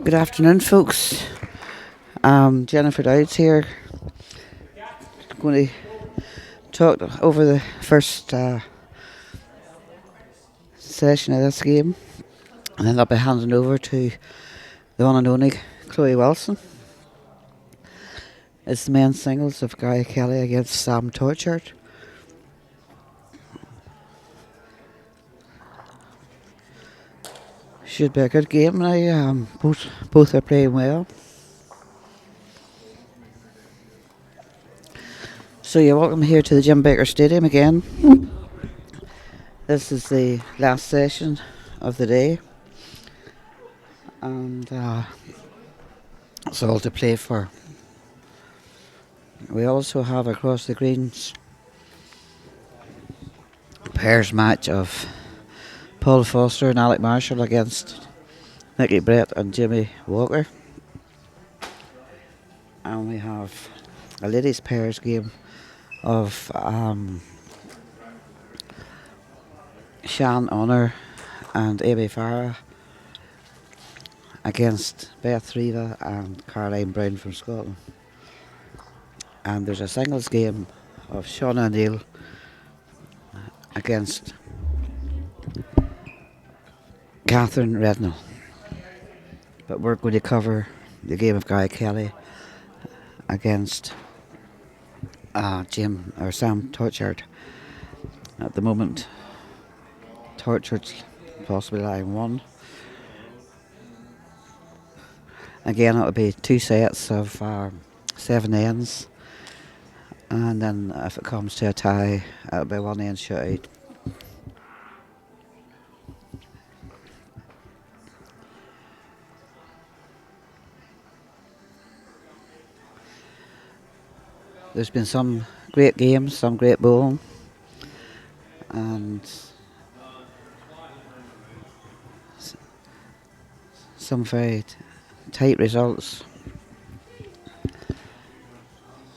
Good afternoon, folks. Jennifer Dowds here. Going to talk over the first session of this game, and then I'll be handing over to the one and only Chloe Wilson. It's the men's singles of Guy Kelly against Sam Tolchard. Should be a good game now. Both are playing well. So you're welcome here to the Jim Baker Stadium again. This is the last session of the day, and it's all to play for. We also have across the greens pairs match of Paul Foster and Alec Marshall against Nicky Brett and Jimmy Walker, and we have a ladies pairs game of Shan Honor and Amy Farah against Beth Riva and Caroline Brown from Scotland. And there's a singles game of Shauna O'Neill against Catherine Rednall. But we're going to cover the game of Guy Kelly against Sam Tolchard. At the moment, Tolchard's possibly lying one. Again, it'll be two sets of 7 ends, and then if it comes to a tie, it'll be one end shootout. There's been some great games, some great bowling, and some very tight results.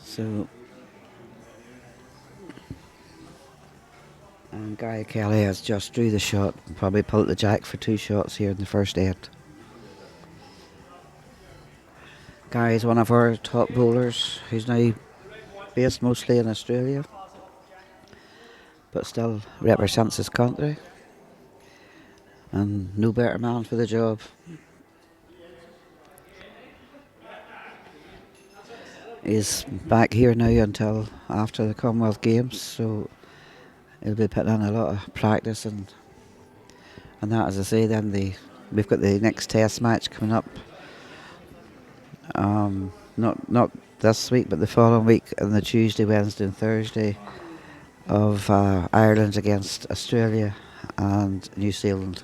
So, and Guy Kelly has just drew the shot, probably pulled the jack for 2 shots here in the first end. Guy is one of our top bowlers, who's now based mostly in Australia, but still represents his country, and no better man for the job. He's back here now until after the Commonwealth Games, so he'll be putting in a lot of practice and that, as I say. Then we've got the next test match coming up. Not this week, but the following week, on the Tuesday, Wednesday, and Thursday of Ireland against Australia and New Zealand.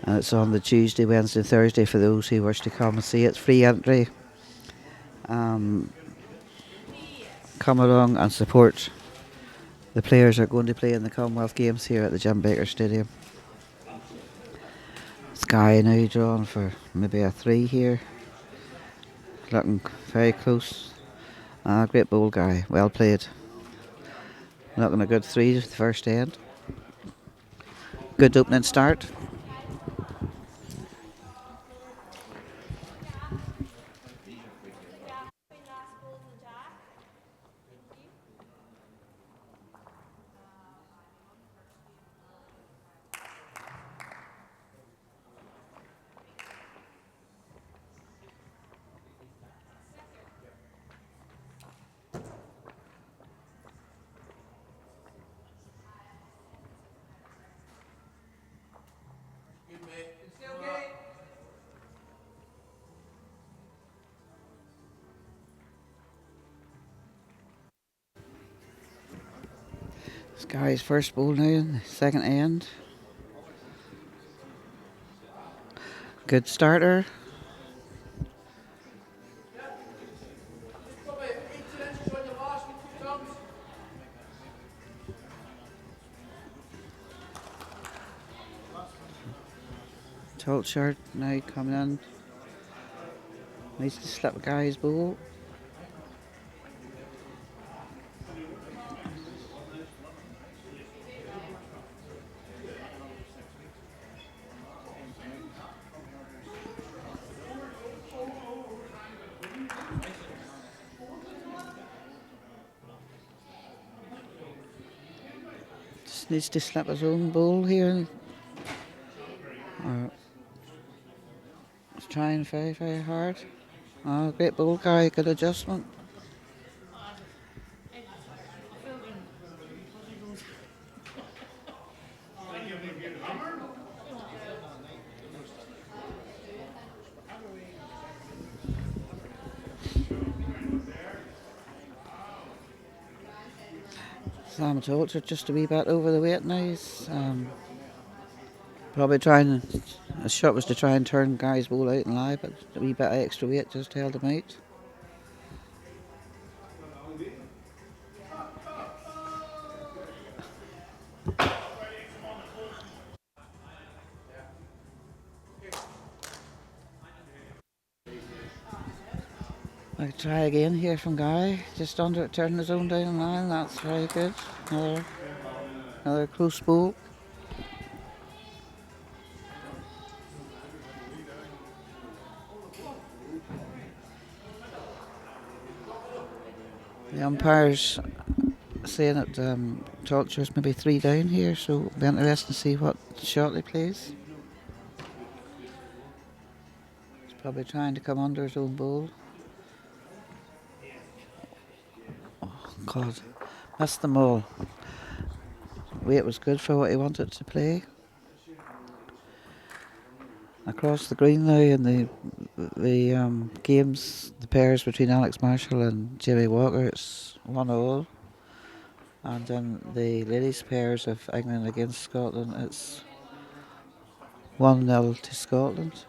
And it's on the Tuesday, Wednesday, and Thursday for those who wish to come and see it. Free entry. Come along and support the players who are going to play in the Commonwealth Games here at the Jim Baker Stadium. Sky now drawn for maybe a 3 here. Looking very close. Great bowl, Guy. Well played. Looking a good 3 to the first end. Good opening start. Sky's first bowl now in the second end. Good starter. Tolchard now coming in. Needs to slip Guy's bowl. just needs to slip his own ball here. Or he's trying very, very hard. Oh, great ball guy, good adjustment. Sam Tolchard just a wee bit over the weight now. He's probably trying, his shot was to try and turn Guy's ball out and lie, but a wee bit of extra weight just held him out. I try again here from Guy, just under it, turning his own down the line. That's very good. Another close ball. The umpire's saying that Tolchard's maybe 3 down here, so it'll be interesting to see what shot he plays. He's probably trying to come under his own ball. Oh, God. Missed them all. Weight was good for what he wanted to play. Across the green now in the games, the pairs between Alex Marshall and Jimmy Walker, it's 1-1. And then the ladies' pairs of England against Scotland, it's 1-0 to Scotland.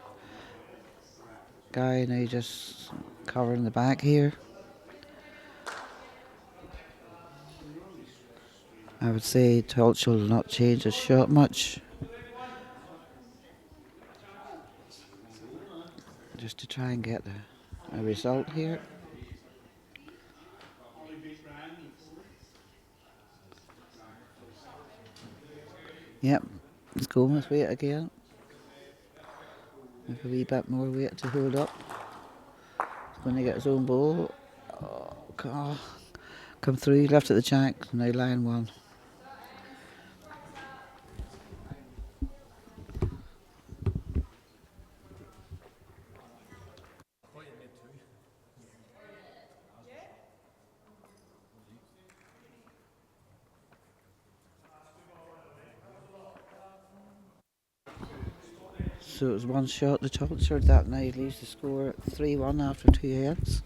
Guy now just covering the back here. I would say Tolchard will not change his shot much. Just to try and get a result here. Yep, he's going with weight again. With a wee bit more weight to hold up. He's going to get his own ball. Oh, God. Come through, left at the jack, now line 1. So it was 1 shot to Tolchard. That now leaves the score at 3-1 after 2 heads.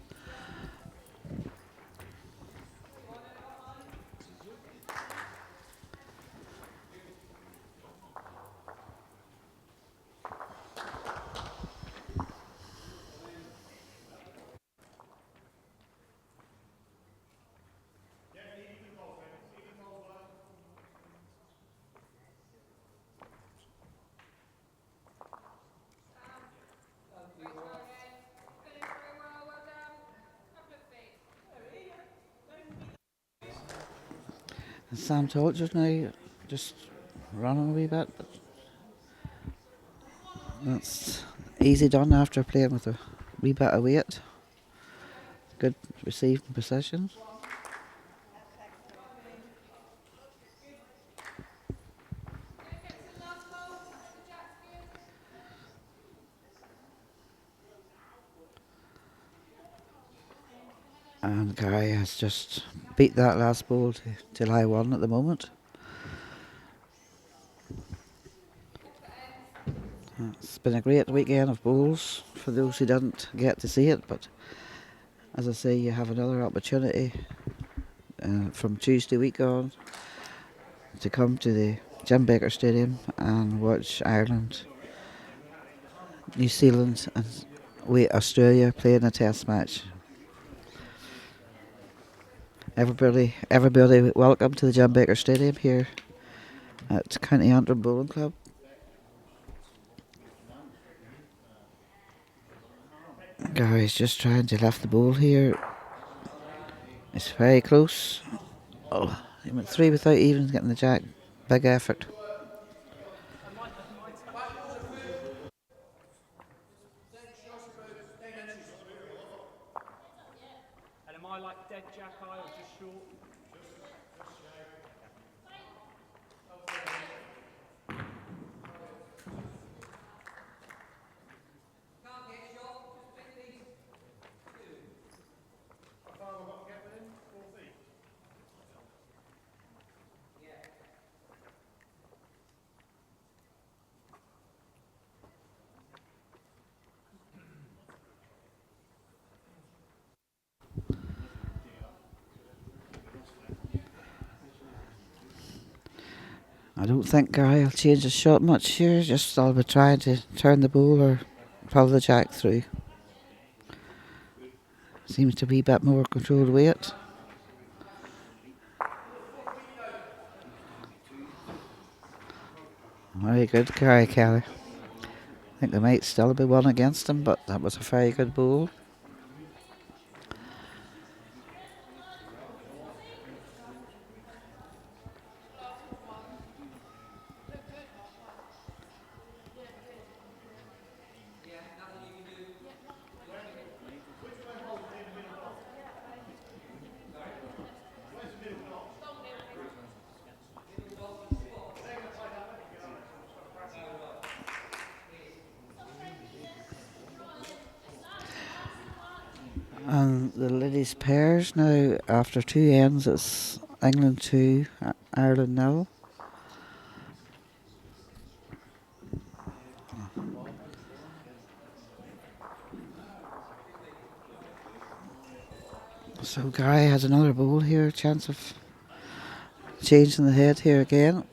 And Sam Tolchard now just running a wee bit, but that's easy done after playing with a wee bit of weight. Good receiving position. And Guy has just beat that last ball to lie 1 at the moment. It's been a great weekend of bowls for those who didn't get to see it, but as I say, you have another opportunity from Tuesday week on to come to the Jim Baker Stadium and watch Ireland, New Zealand and Australia play in a test match. Everybody welcome to the Jim Baker Stadium here at County Antrim Bowling Club. Gary's just trying to lift the ball here. It's very close. Oh, he went 3 without even getting the jack. Big effort. And am I like dead jack eye or just short? I don't think Guy will change his shot much here. Just I'll be trying to turn the ball or pull the jack through. Seems to be a bit more controlled weight. Very good, Gary Kelly. I think there might still be one against him, but that was a very good ball. And the ladies' pairs now, after 2 ends, it's England 2, Ireland 0. So Guy has another ball here, chance of changing the head here again.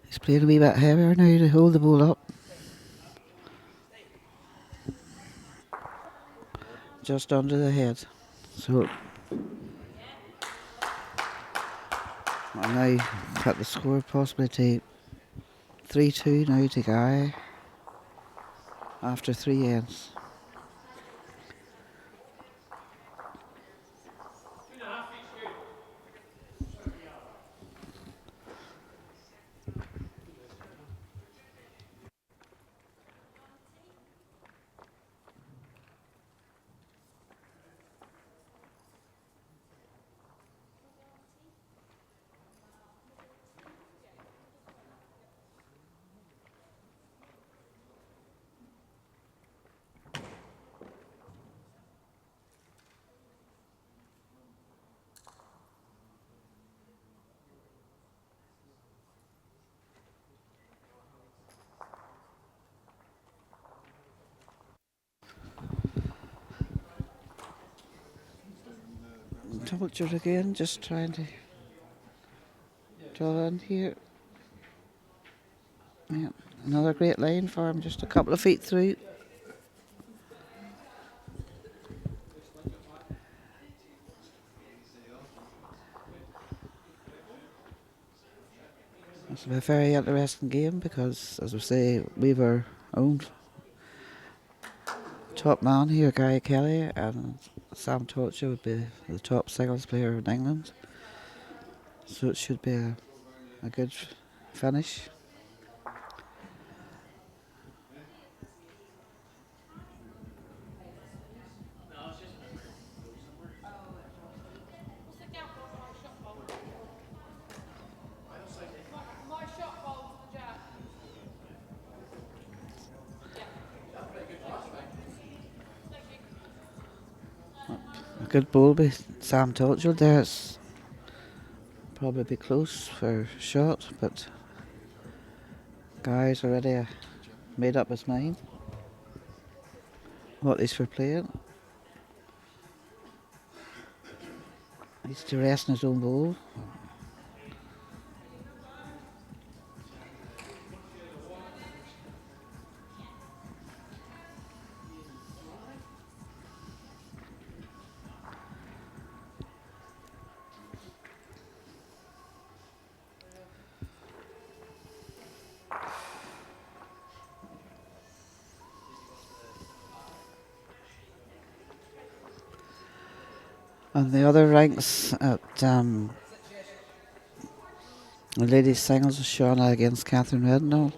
He's playing a wee bit heavier now to hold the ball up. Just under the head. So I'll now cut the score possibly to 3-2 now to Guy after 3 ends. Tolchard again, just trying to draw in here. Yeah, another great line for him, just a couple of feet through. It's a very interesting game because, as I say, we've our own top man here, Gary Kelly, and Sam Tolchard would be the top singles player in England. So it should be a good finish. A good ball by Sam Tolchard there. It's probably be close for a shot, but Guy's already made up his mind what he's for playing. He's to rest in his own ball. And the other ranks at the ladies' singles, Shauna against Catherine Rednall.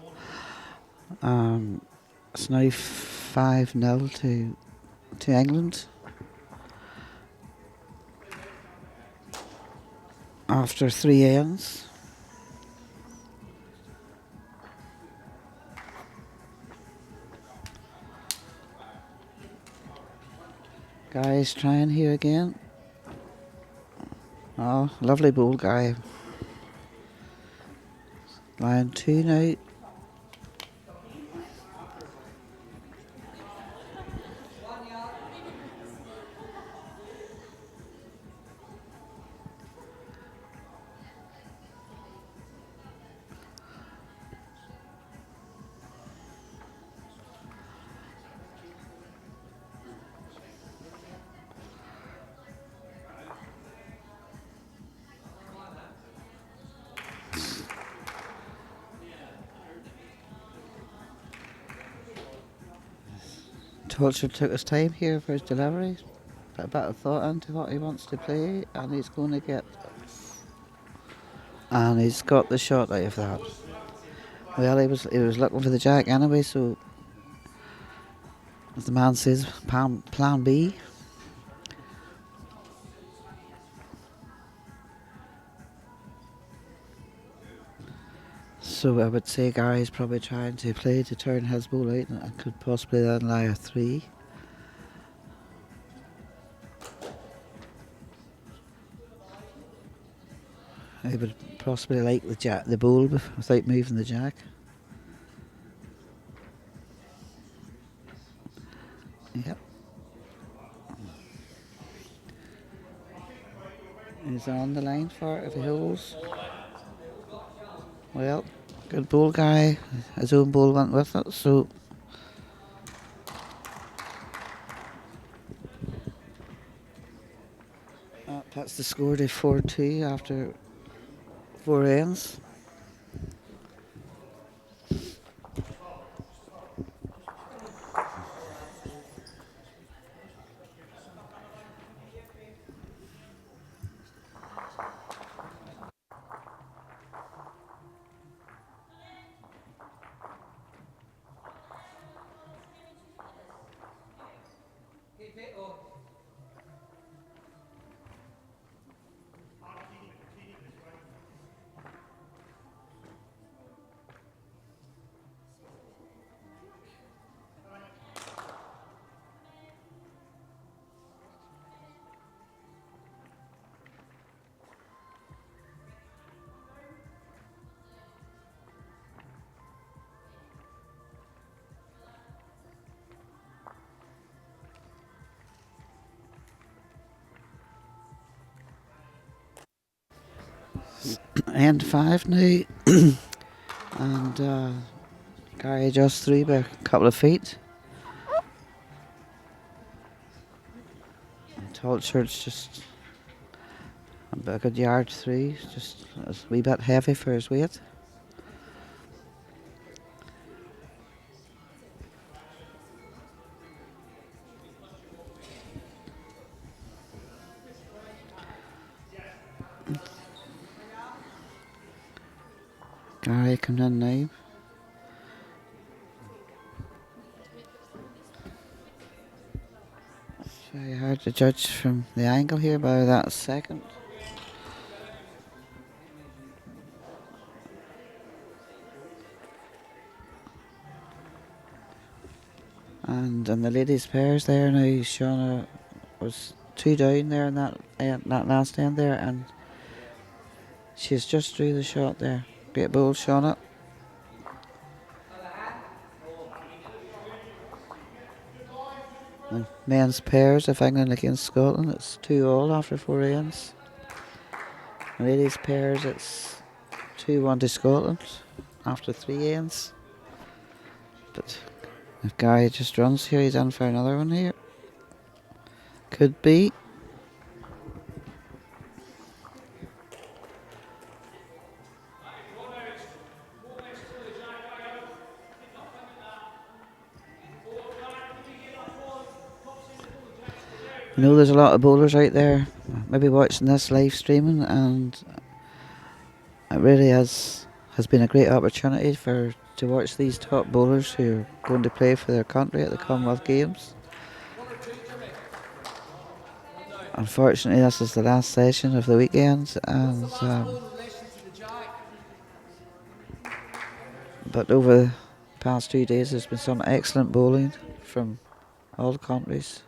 It's now 5-0 to England after 3 ends. Guy's trying here again. Oh, lovely ball, Guy. Line 2 now. Tolchard took his time here for his delivery. Put a bit of thought into what he wants to play, and he's going to get. And he's got the shot out of that. Well, he was looking for the jack anyway, so as the man says, plan B. So I would say Gary's probably trying to play to turn his ball out and could possibly then lie a 3. He would possibly like the ball without moving the jack. Yep. He's on the line for it if he holds. Well, good ball, Guy. His own ball went with it, so that's the score to 4-2 after 4 ends. End 5 now. And Gary just 3 by a couple of feet. And Tolchard's just about a good yard 3, just a wee bit heavy for his weight. Gary coming in now. It's very hard to judge from the angle here by that second. And in the ladies' pairs there now, Shauna was 2 down there in that last end there, and she's just through the shot there. Great ball, Shauna. The men's pairs of England against Scotland, it's 2-2 after 4 ends. The ladies' pairs, it's 2-1 to Scotland after 3 ends. But if Gary just runs here, he's in for another one here. Could be. I know there's a lot of bowlers out there maybe watching this live streaming, and it really has been a great opportunity to watch these top bowlers who are going to play for their country at the Commonwealth Games. Unfortunately, this is the last session of the weekend, and but over the past 2 days there's been some excellent bowling from all countries.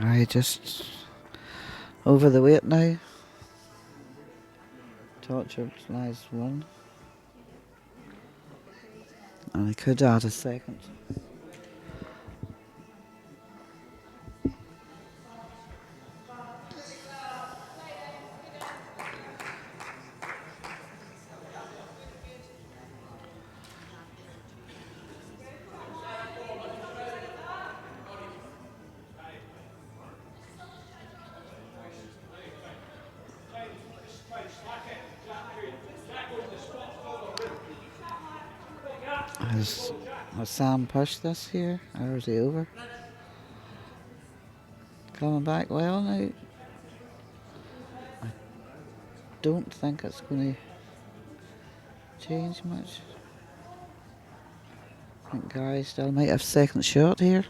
Guy just over the weight now. Tolchard lies one. And he could add a second. Has Sam pushed this here? Or is he over? Coming back well now. I don't think it's going to change much. I think Guy still might have second shot here.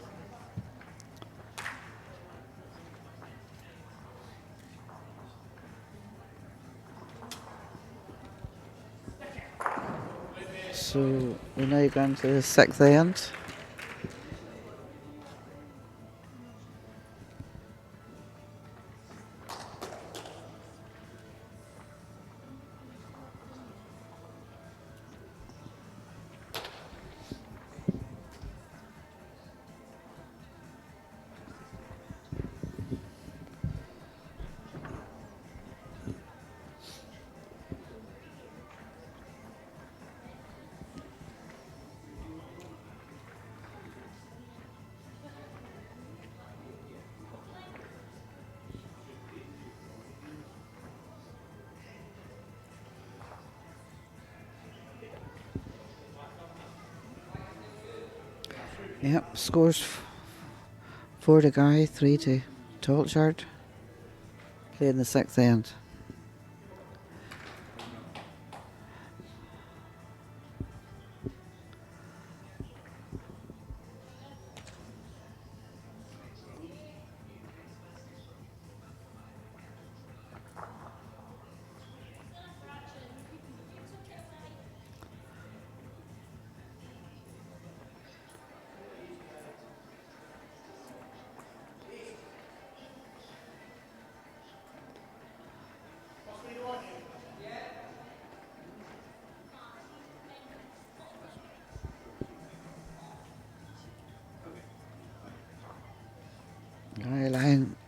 So we're now going to the sixth end. Yep, scores 4 to Guy, 3 to Tolchard. Playing the sixth end.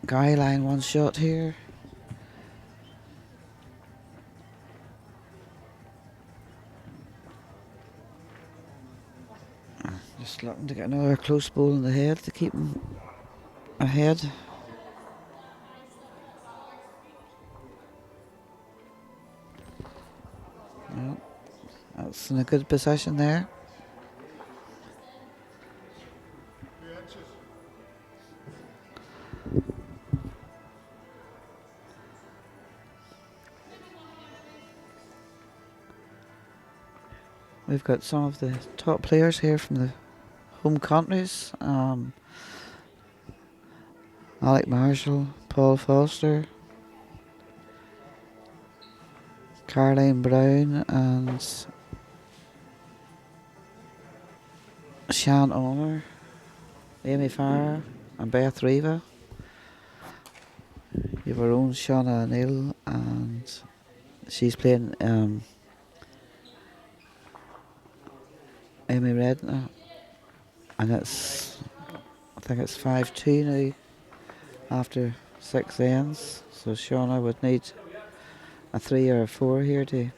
Guy line one shot here. Just looking to get another close ball in the head to keep him ahead. Well, that's in a good position there. We've got some of the top players here from the home countries. Alec Marshall, Paul Foster, Caroline Brown and Shan Omer, Amy Farr and Beth Riva. You have our own Shauna O'Neill and she's playing Amy Redknapp, and I think it's 5-2 now after 6 ends, so Shauna would need a 3 or a 4 here to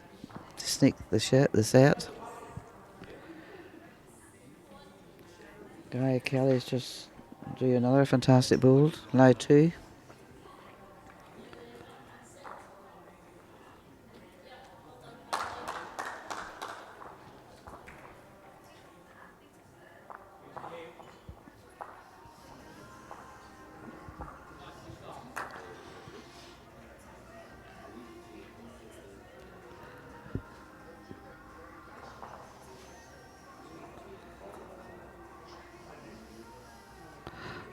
sneak the set. Guy Kelly's just doing another fantastic bowl, lie 2.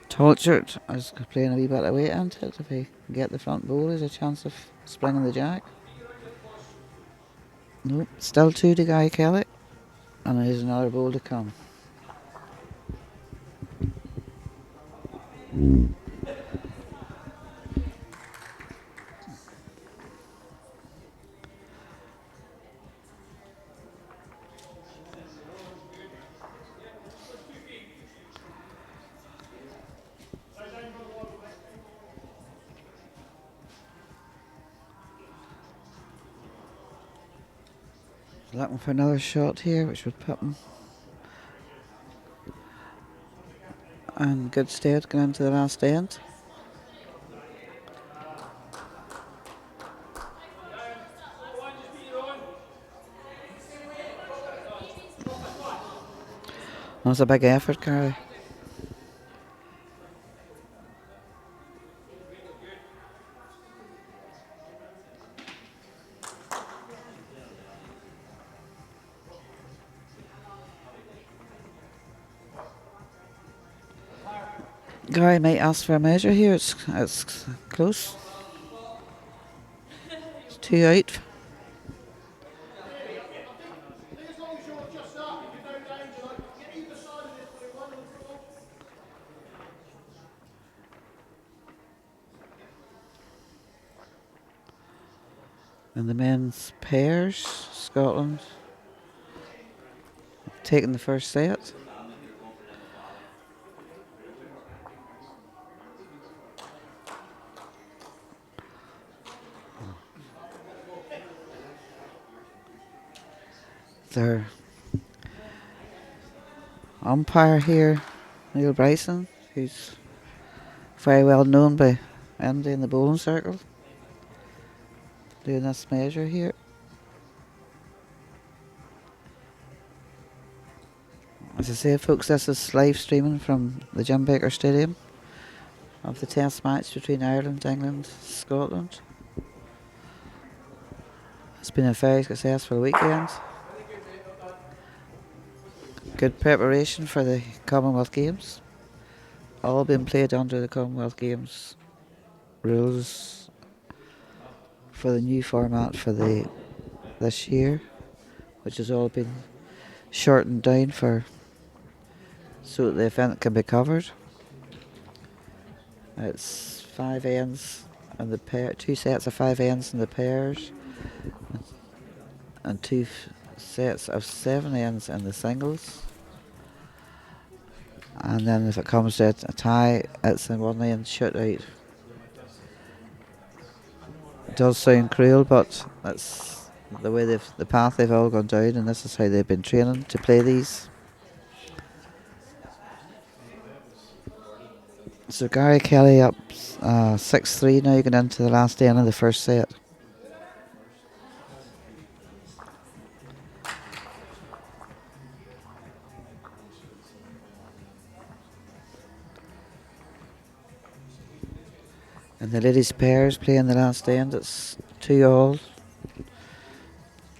Tolchard is playing a wee bit of weight into it. If he can get the front bowl, there's a chance of springing the jack. Nope, still 2 to Guy Kelly, and there's another bowl to come. Looking for another shot here, which would put him in good stead going into the last end. That was a big effort, Gary. Gary might ask for a measure here. It's close. It's 2 out. And the men's pairs, Scotland taking the first set. Their umpire here, Neil Bryson, who's very well known by Andy in the bowling circle, doing this measure here. As I say, folks, this is live streaming from the Jim Baker Stadium of the test match between Ireland, England, Scotland. It's been a very successful weekend. Good preparation for the Commonwealth Games. All been played under the Commonwealth Games rules for the new format for this year, which has all been shortened down so that the event can be covered. It's 5 ends and the pair, 2 sets of 5 ends in the pairs, and 2 sets of 7 ends in the singles. And then if it comes to a tie, it's in 1 end shootout. It does sound cruel, but that's the way the path they've all gone down, and this is how they've been training to play these. So Gary Kelly up 6-3 now, going into the last end of the first set. And the ladies pairs playing the last end. It's 2-all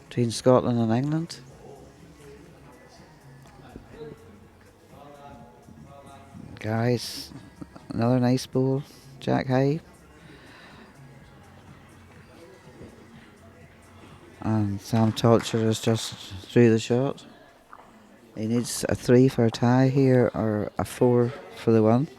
between Scotland and England. Guys, another nice ball, Jack high. And Sam Tolchard is just through the shot. He needs a 3 for a tie here, or a 4 for the one.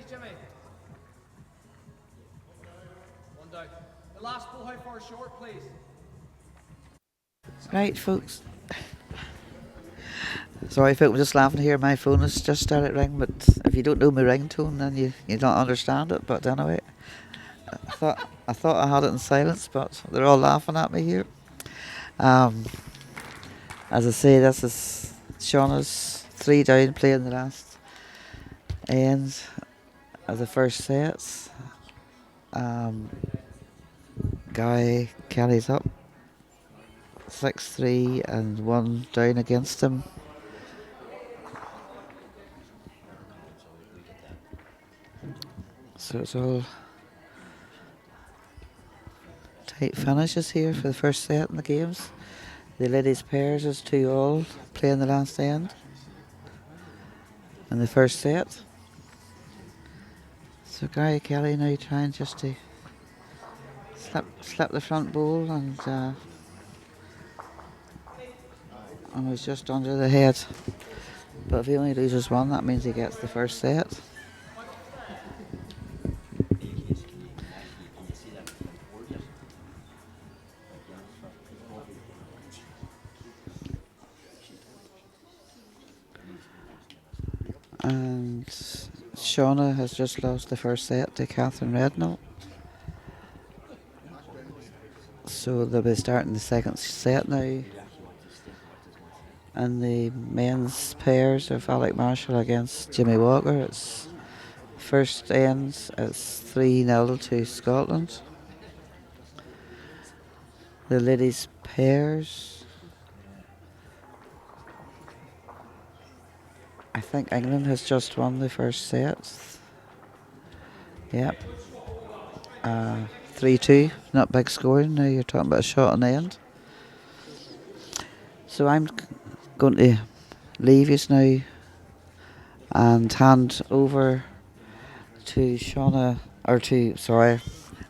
Jimmy. One down. The last ball, how far short, please? Right, folks. Sorry, folks, I'm just laughing here. My phone has just started ringing, but if you don't know my ringtone, then you don't understand it. But anyway, I thought I had it in silence, but they're all laughing at me here. As I say, this is Shauna's 3 down, playing the last end of the first sets. Guy Kelly's up 6-3 and 1 down against him. So it's all tight finishes here for the first set in the games. The ladies' pairs is 2-all playing the last end in the first set. So Gary Kelly now trying just to slip the front bowl and was just under the head. But if he only loses one, that means he gets the first set. And Shauna has just lost the first set to Catherine Redknapp. So they'll be starting the second set now. And the men's pairs of Alec Marshall against Jimmy Walker. It's first ends it's 3-0 to Scotland. The ladies' pairs, I think England has just won the first set. Yep. 3-2, not big scoring. Now you're talking about a shot on the end. So I'm going to leave you now and hand over to Shauna,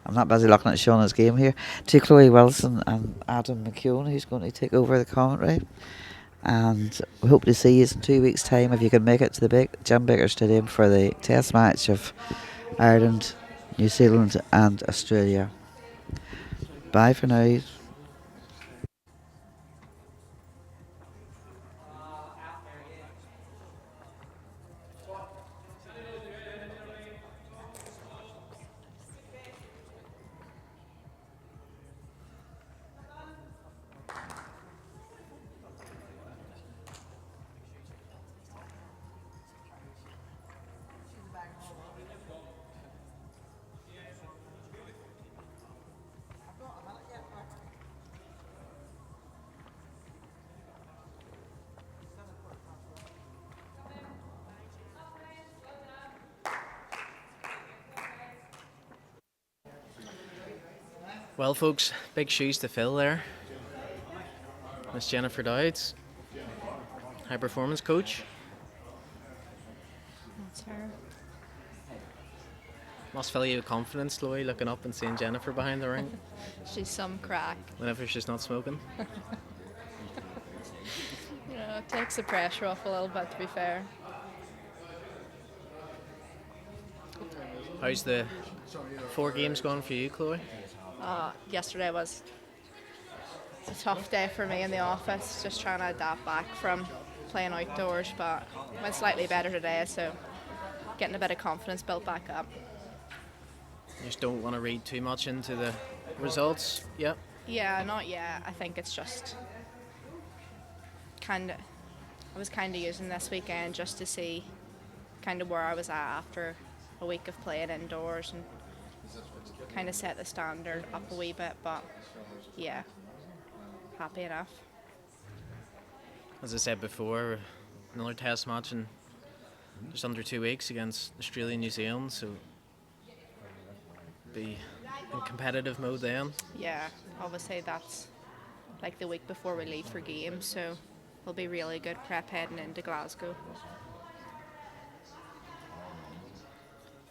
I'm not busy looking at Shauna's game here, to Chloe Wilson and Adam McKeown, who's going to take over the commentary. And we hope to see you in 2 weeks' time if you can make it to the Jim Baker Stadium for the test match of Ireland, New Zealand and Australia. Bye for now. Well, folks, big shoes to fill there. Miss Jennifer Dowds, high performance coach. That's her. Must fill you with confidence, Chloe, looking up and seeing Jennifer behind the ring. She's some crack. Whenever she's not smoking. It takes the pressure off a little bit, to be fair. How's the 4 games going for you, Chloe? Yesterday was a tough day for me in the office, just trying to adapt back from playing outdoors, but went slightly better today, so getting a bit of confidence built back up. You just don't want to read too much into the results yet? Yeah, not yet. I think it's just I was using this weekend just to see where I was at after a week of playing indoors and set the standard up a wee bit, but yeah, happy enough. As I said before, another test match in just under 2 weeks against Australia and New Zealand, so be in competitive mode then. Yeah, obviously that's like the week before we leave for games, so it'll be really good prep heading into Glasgow.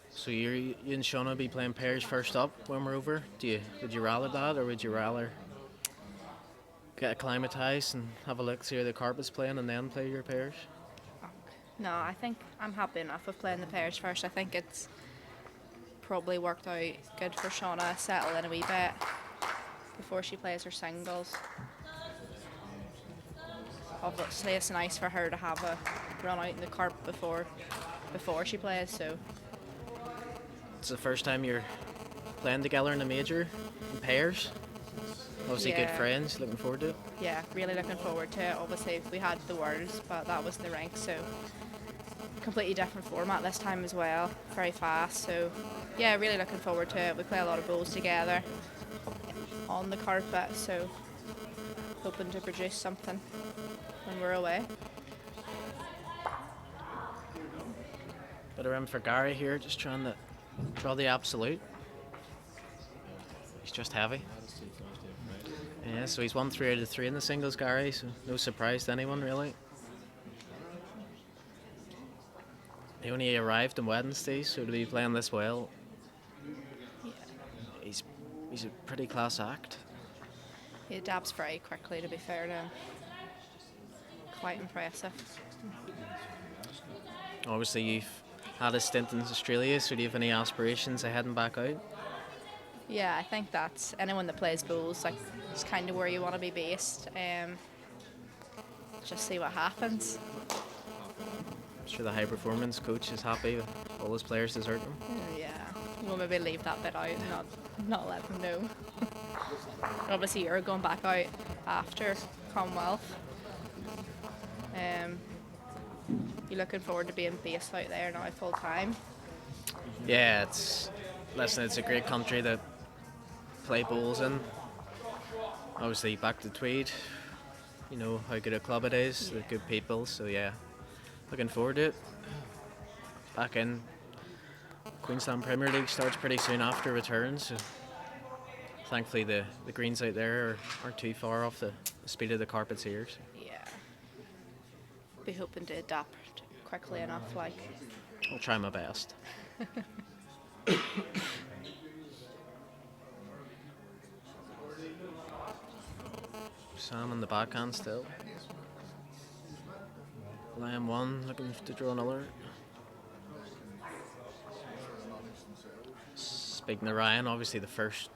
So you and Shauna be playing pairs first up when we're over. Would you rather that, or would you rather get acclimatised and have a look, see how the carpet's playing, and then play your pairs? No, I think I'm happy enough with playing the pairs first. I think it's probably worked out good for Shauna, settle in a wee bit before she plays her singles. Obviously it's nice for her to have a run out in the carpet before she plays, so. It's the first time you're playing together in a major in pairs. Obviously good friends, looking forward to it. Yeah, really looking forward to it. Obviously we had the Worlds, but that was the rank, so completely different format this time as well, very fast, so yeah, really looking forward to it. We play a lot of bowls together on the carpet, so hoping to produce something when we're away. Bit around for Gary here, just trying to draw the absolute. He's just heavy. Yeah, so he's won 3 out of 3 in the singles, Gary, so no surprise to anyone, really. He only arrived on Wednesday, so to be playing this well, Yeah. he's a pretty class act. He adapts very quickly, to be fair to him. Quite impressive. Obviously, you've had a stint in Australia, so do you have any aspirations of heading back out? Yeah, I think that's anyone that plays bowls, like, it's kind of where you want to be based. Just see what happens. I'm sure the high performance coach is happy with all his players deserting him. Yeah, we'll maybe leave that bit out and not let them know. Obviously, you're going back out after Commonwealth. You're looking forward to being based out there now full time. Yeah, it's a great country to play bowls in. Obviously, back to Tweed, you know how good a club it is, the good people, so yeah, looking forward to it. Back in Queensland Premier League starts pretty soon after return, so thankfully the greens out there aren't too far off the speed of the carpets here. So. Yeah. Be hoping to adapt quickly enough, like. I'll try my best. Sam on the backhand still. Lion 1 looking to draw another. Speaking of Ryan, obviously the first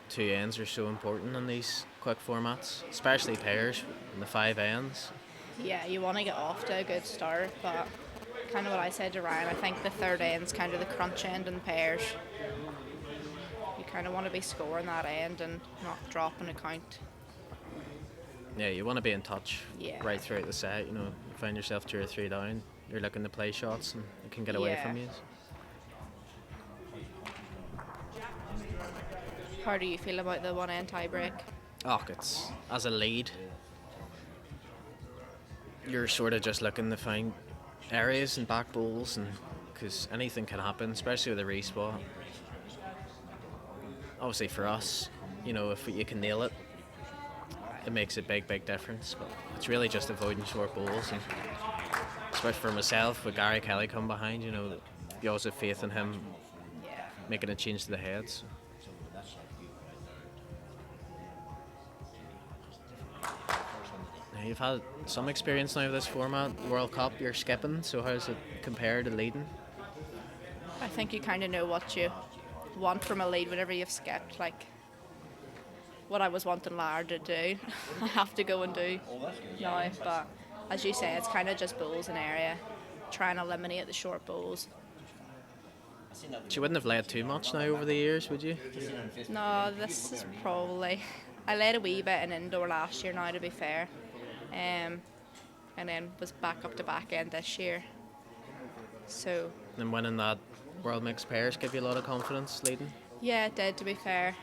2 ends are so important in these quick formats, especially pairs and the 5 ends. Yeah, you want to get off to a good start, but kind of what I said to Ryan, I think the third end's kind of the crunch end in pairs. You kind of want to be scoring that end and not dropping a count. Yeah, you want to be in touch Yeah. right throughout the set. You know, you find yourself 2 or 3 down, you're looking to play shots and it can get away Yeah. from you. How do you feel about the one end tie break? Oh, it's as a lead, you're sort of just looking to find areas and back bowls, and because anything can happen, especially with a respot. Obviously, for us, you know, if you can nail it, it makes a big difference. But it's really just avoiding short bowls, and especially for myself, with Gary Kelly come behind, you know, you always have faith in him Yeah. making a change to the heads. You've had some experience now with this format, World Cup, you're skipping, so how does it compare to leading? I think you kind of know what you want from a lead whenever you've skipped. Like what I was wanting Lara to do, I have to go and do now. But as you say, it's kind of just bowls in area, try and eliminate the short bowls. She wouldn't have led too much now over the years, would you? No, this is probably. I led a wee bit in indoor last year now, to be fair. And then was back up to back end this year. So, And winning that World Mixed Pairs give you a lot of confidence leading? yeah, it did, to be fair.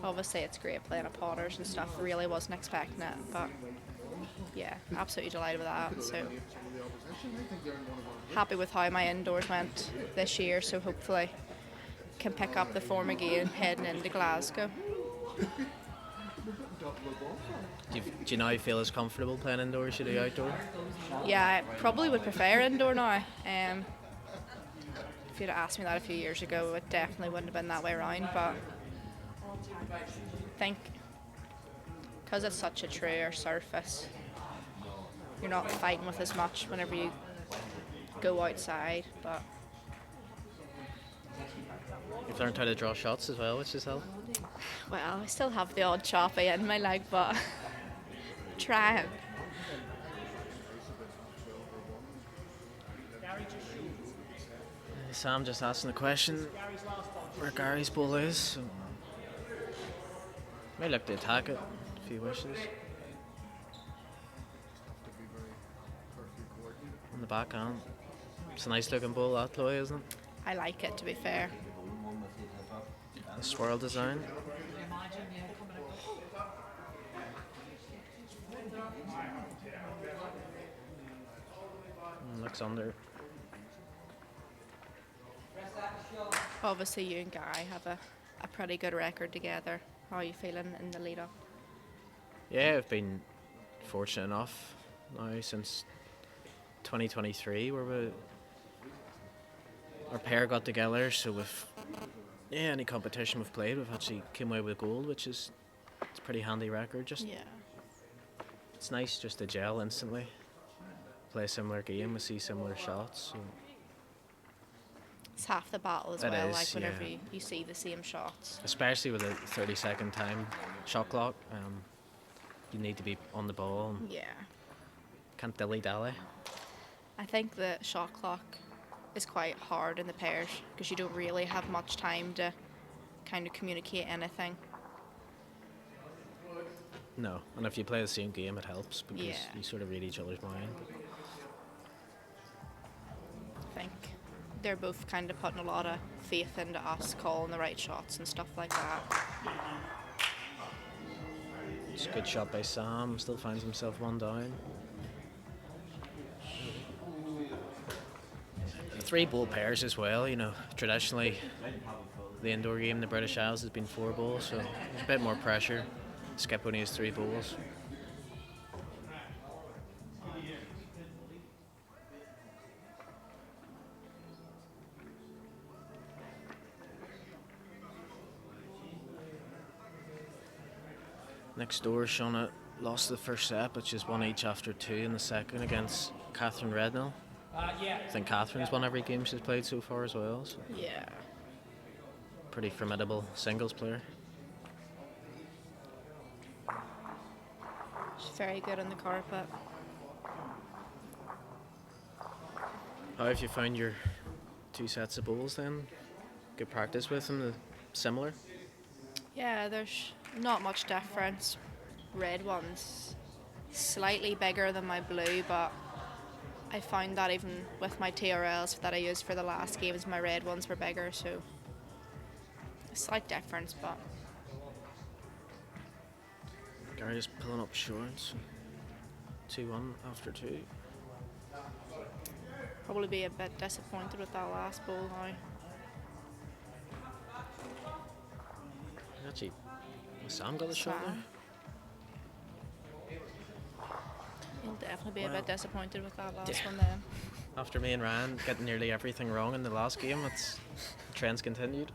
Obviously, it's great playing at Potters and stuff. Really wasn't expecting it, but yeah, absolutely delighted with that. So, happy with how my indoors went this year. So, hopefully, can pick up the form again heading into Glasgow. Do you now feel as comfortable playing indoors as you do outdoor? Yeah, I probably would prefer indoor now. If you'd asked me that a few years ago, it definitely wouldn't have been that way around. But I think because it's such a truer surface, you're not fighting with as much whenever you go outside. But You've learned how to draw shots as well, which is helpful. well, I still have the odd choppy in my leg, but trying. Sam just asking the question where Gary's ball is. So may look to attack it if he wishes. On the backhand. It's a nice looking ball, that, Chloe, isn't it? I like it, to be fair. The swirl design. Looks under. Obviously, you and Gary have a pretty good record together. How are you feeling in the lead up? Yeah, I've been fortunate enough now since 2023 where our pair got together, so with any competition we've played, we've actually came away with gold, which is it's a pretty handy record. Just Yeah. it's nice just to gel instantly, play a similar game, we see similar shots. So It's half the battle as It well, is, like whenever yeah. you see the same shots. especially with a 30-second time shot clock, you need to be on the ball and Yeah. can't dilly dally. I think the shot clock is quite hard in the pairs because you don't really have much time to kind of communicate anything. No, and if you play the same game, it helps because Yeah. you sort of read each other's mind. I think they're both kind of putting a lot of faith into us calling the right shots and stuff like that. It's a good shot by Sam, still finds himself one down. 3-ball pairs as well, traditionally the indoor game in the British Isles has been 4 balls, so there's a bit more pressure. Skip only has 3 balls. Next door, Shauna lost the first set, but she's won each after 2 in the second against Catherine Rednell. I think Catherine's won every game she's played so far as well, so Yeah. pretty formidable singles player. She's very good on the carpet. How have you found your 2 sets of bowls then? Good practice with them, similar? Yeah, there's not much difference. Red one's slightly bigger than my blue, but I found that even with my TRLs that I used for the last games, my red ones were bigger, so a slight difference, but Gary's pulling up short. 2-1 after 2. probably be a bit disappointed with that last bowl now. Actually, Sam got the shot there. Sam. He'll definitely be a Well, bit disappointed with that last yeah. one then. After me and Ryan getting nearly everything wrong in the last game, the trend's continued.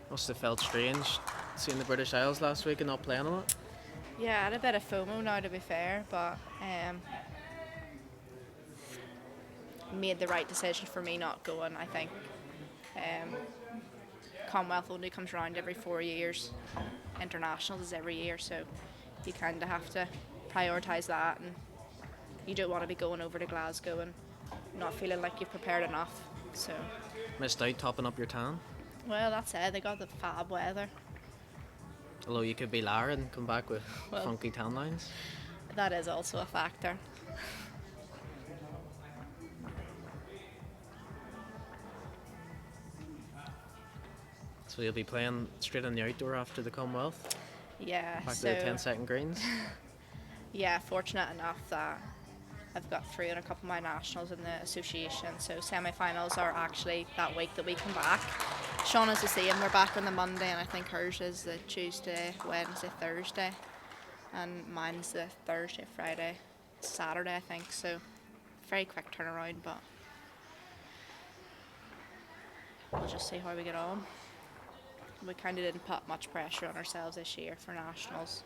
Must have felt strange seeing the British Isles last week and not playing on it. Yeah, I had a bit of FOMO now, to be fair, but made the right decision for me not going, I think. Commonwealth only comes around every 4 years. Internationals is every year, so you kind of have to prioritise that, and you don't want to be going over to Glasgow and not feeling like you've prepared enough. So, Missed out topping up your tan. well, that's it. They got the fab weather. Although you could be Lara and come back with Well- funky tan lines. That is also a factor. So you'll be playing straight on the outdoor after the Commonwealth. Yeah, Back so to the 10-second greens. yeah, fortunate enough that I've got through in a couple of my nationals in the association. So semi-finals are actually that week that we come back. Shauna's the same. We're back on the Monday, and I think hers is the Tuesday, Wednesday, Thursday, and mine's the Thursday, Friday, Saturday, I think. So very quick turnaround, but we'll just see how we get on. We kind of didn't put much pressure on ourselves this year for nationals.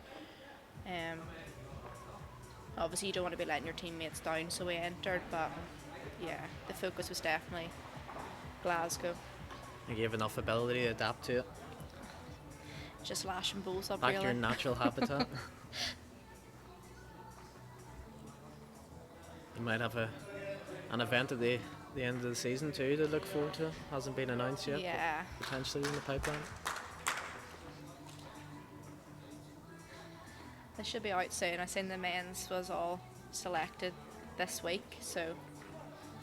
Obviously, you don't want to be letting your teammates down, so we entered, but yeah, the focus was definitely Glasgow. You have enough ability to adapt to it. Just lashing bowls up, Back to really. your natural habitat. You might have an event at the end of the season too to look forward to. Hasn't been announced yet. Yeah, But potentially in the pipeline. they should be out soon. I seen the men's was all selected this week, so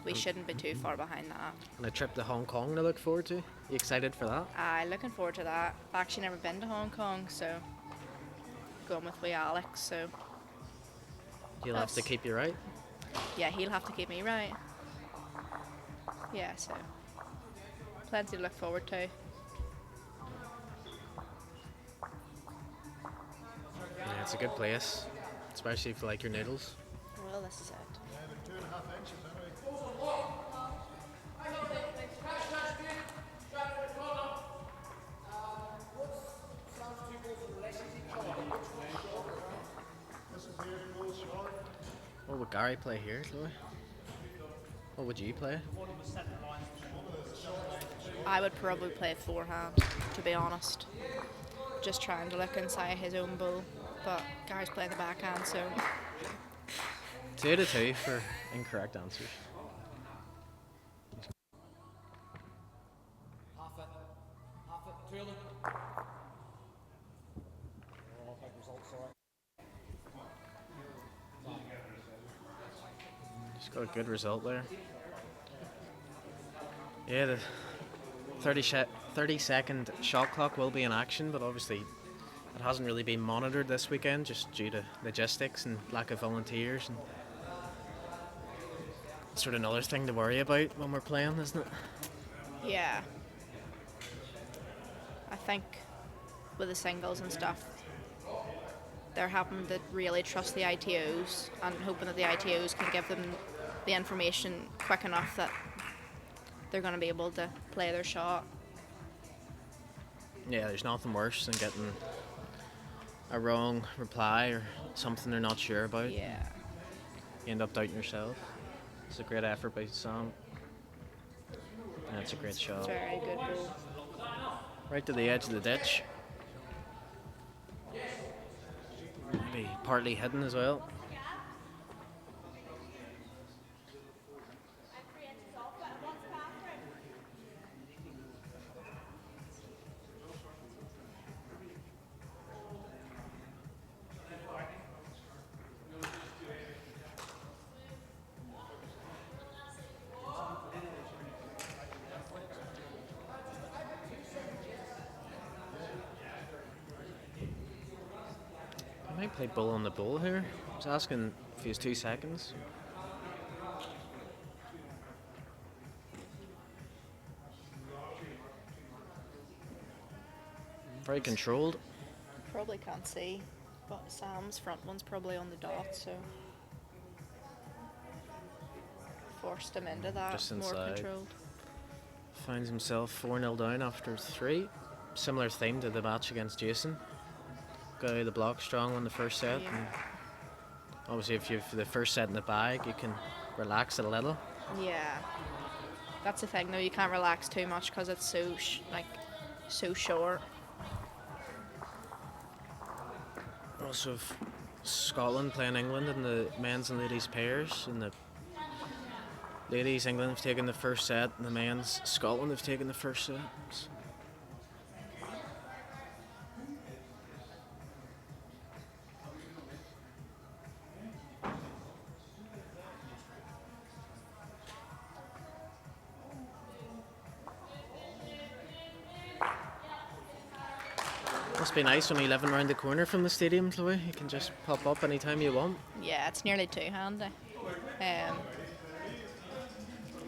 we shouldn't be too far behind that. And a trip to Hong Kong to look forward to. You excited for that? I'm looking forward to that. I've actually never been to Hong Kong, so going with wee Alex, so You'll have to Yes. keep you right. yeah, he'll have to keep me right. Yeah, so plenty to look forward to. Yeah, it's a good place, especially if you like your noodles. Well, this is it. What would Gary play here, Chloe? What would you play? I would probably play forehand, to be honest. Just trying to look inside his own bull, but Gary's playing the backhand, so 2 to 2 for incorrect answers. Half it, Taylor. Just got a good result there. Yeah, the 30-second shot clock will be in action, but obviously it hasn't really been monitored this weekend just due to logistics and lack of volunteers. And sort of another thing to worry about when we're playing, isn't it? yeah. I think with the singles and stuff, they're having to really trust the ITOs and hoping that the ITOs can give them the information quick enough that they're going to be able to play their shot. Yeah, there's nothing worse than getting a wrong reply or something they're not sure about. Yeah. You end up doubting yourself. It's a great effort by Sam. And it's a great shot. Very good goal. Right to the edge of the ditch. Maybe partly hidden as well. I might play bull on the bull here. I was asking if he has 2 seconds. Very controlled. Probably can't see, but Sam's front one's probably on the dot, so forced him into that. Just more inside. controlled. Finds himself 4-0 down after 3. Similar theme to the match against Jason. Got out of the block strong on the first set. Yeah. And obviously, if you've the first set in the bag, you can relax it a little. Yeah, that's the thing though. You can't relax too much because it's so so short. Also, Scotland playing England in the men's and ladies pairs. In the ladies, England have taken the first set, and the men's, Scotland have taken the first set. Must be nice when you're living around the corner from the stadium, Chloe. You can just pop up anytime you want. Yeah, it's nearly too handy.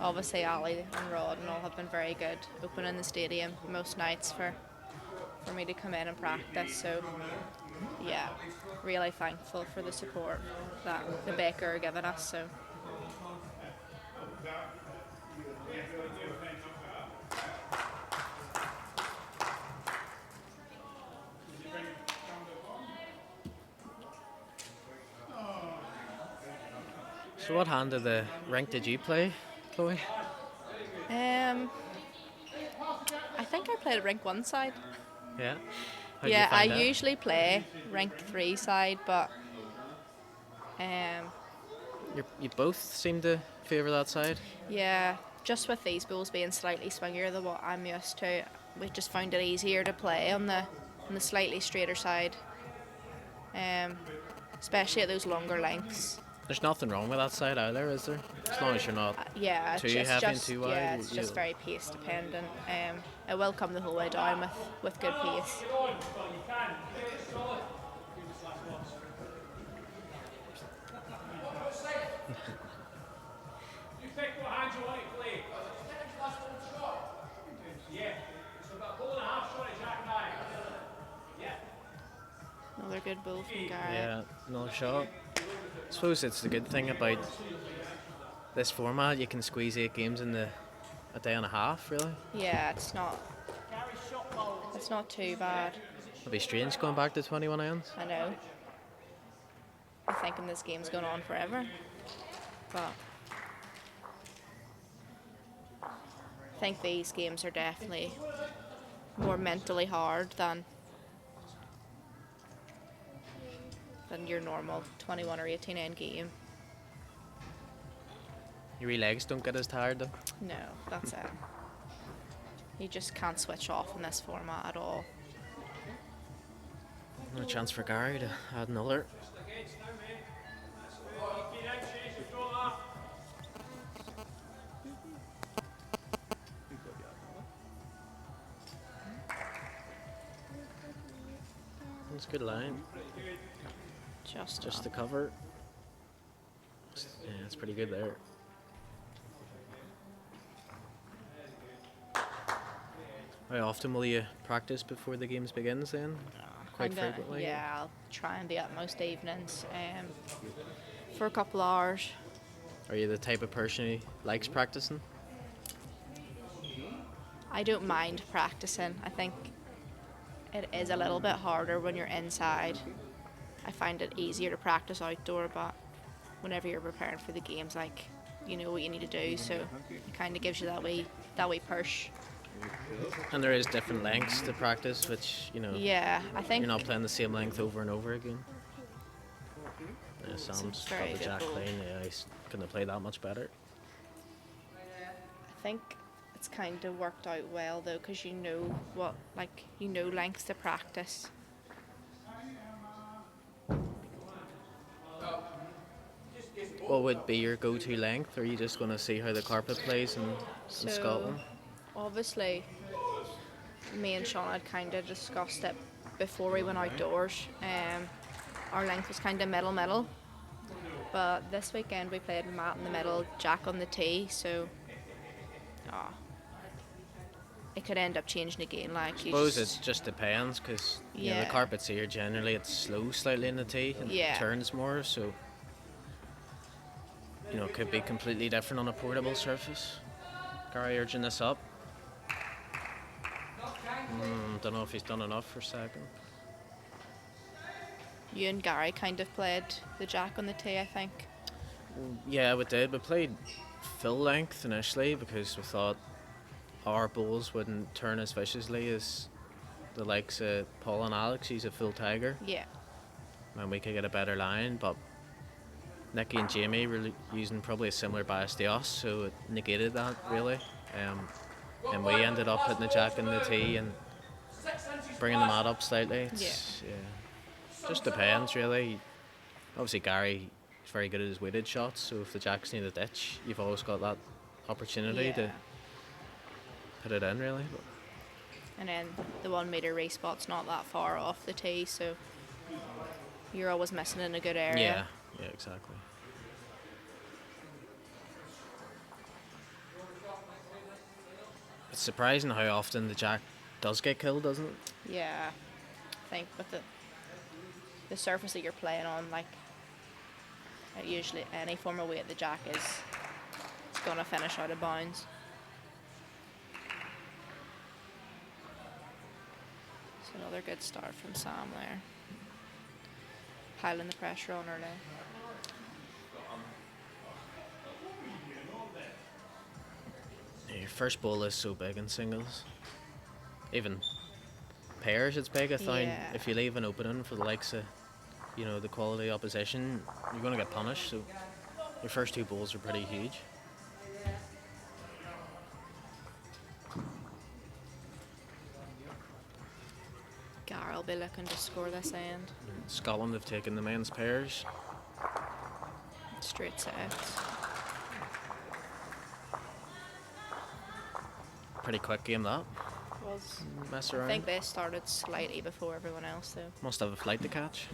Obviously, Ali and Rod and all have been very good opening the stadium most nights for me to come in and practice. So, yeah, really thankful for the support that the Baker are giving us. So. So what hand of the rink did you play, Chloe? I think I played rink 1 side. Yeah? How'd Yeah, you find I that? usually play rink 3 side, but You both seem to favour that side. yeah, just with these balls being slightly swingier than what I'm used to, we just found it easier to play on the slightly straighter side, especially at those longer lengths. There's nothing wrong with that side either, is there? As long as you're not Yeah, too it's heavy and just too wide. yeah, it's just very pace dependent. It will come the whole way down with good pace. Another good ball from Gary. Yeah, another shot. I suppose it's the good thing about this format. You can squeeze 8 games in a day and a half, really. Yeah, it's not too bad. It'll be strange going back to 21 ends. I know. I'm thinking this game's going on forever, but I think these games are definitely more mentally hard than your normal 21 or 18 end game. Your wee legs don't get as tired though. No, that's it. You just can't switch off in this format at all. No chance for Gary to add another. That's a good line. Just the cover. Yeah, it's pretty good there. How often will you practice before the games begins then? Quite frequently? Yeah, I'll try and be at most evenings for a couple hours. Are you the type of person who likes practicing? I don't mind practicing. I think it is a little bit harder when you're inside. I find it easier to practice outdoor, but whenever you're preparing for the games, like, you know what you need to do, so it kind of gives you that wee push. And there is different lengths to practice, which, you know, Yeah, I think you're not playing the same length over and over again. Yeah, Sam's got very the good jack ball. clean. Yeah, he's couldn't have played that much better. I think it's kind of worked out well though, because you know lengths to practice. What would be your go-to length? Or are you just going to see how the carpet plays in Scotland? Obviously, me and Sean had kind of discussed it before we went outdoors. Our length was kind of middle, but this weekend we played Matt in the middle, Jack on the tee, so it could end up changing again. Like, I suppose it just depends, because you know, the Yeah. carpets here generally it's slow slightly in the tee and Yeah. turns more, so you know it could be completely different on a portable surface. Gary urging this up. Don't know if he's done enough for second. You and Gary kind of played the Jack on the tee, I think. Yeah, we did. We played full length initially because we thought our balls wouldn't turn as viciously as the likes of Paul and Alex. He's a full tiger, Yeah. and we could get a better line. But Nicky and Jamie were using probably a similar bias to us, so it negated that really. And we ended up putting the jack in the tee and bringing the mat up slightly. Yeah. Just depends really. Obviously Gary is very good at his weighted shots, so if the jack's near the ditch, you've always got that opportunity to Yeah. put it in really. But And then the 1 metre respot's not that far off the tee, so you're always missing in a good area. yeah, exactly. It's surprising how often the jack does get killed, doesn't it? Yeah. I think with the surface that you're playing on, like, usually any form of weight the jack is, it's gonna finish out of bounds. So another good start from Sam there. Piling the pressure on early. Your first ball is so big in singles. Even pairs, it's big. I find Yeah. if you leave an opening for the likes of, you know, the quality opposition, you're going to get punished. So your first 2 balls are pretty huge. Gar will be looking to score this end. Scotland have taken the men's pairs. Straight sets. Pretty quick game that. Was Mess I around. think they started slightly before everyone else though. Must have a flight to catch.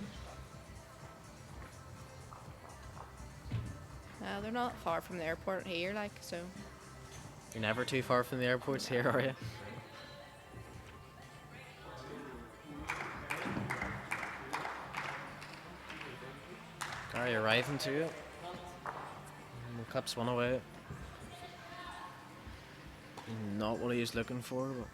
They're not far from the airport here, like, so. You're never too far from the airports here, are you? Gary arriving to it. And the clips one away. Not what he was looking for, but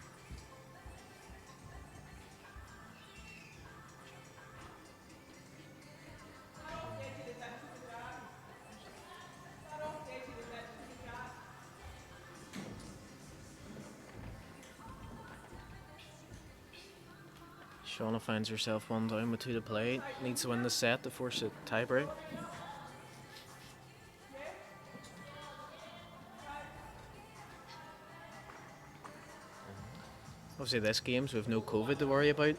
Shauna finds herself one down with 2 to play. Needs to win the set to force a tiebreak. Obviously this game's with no COVID to worry about.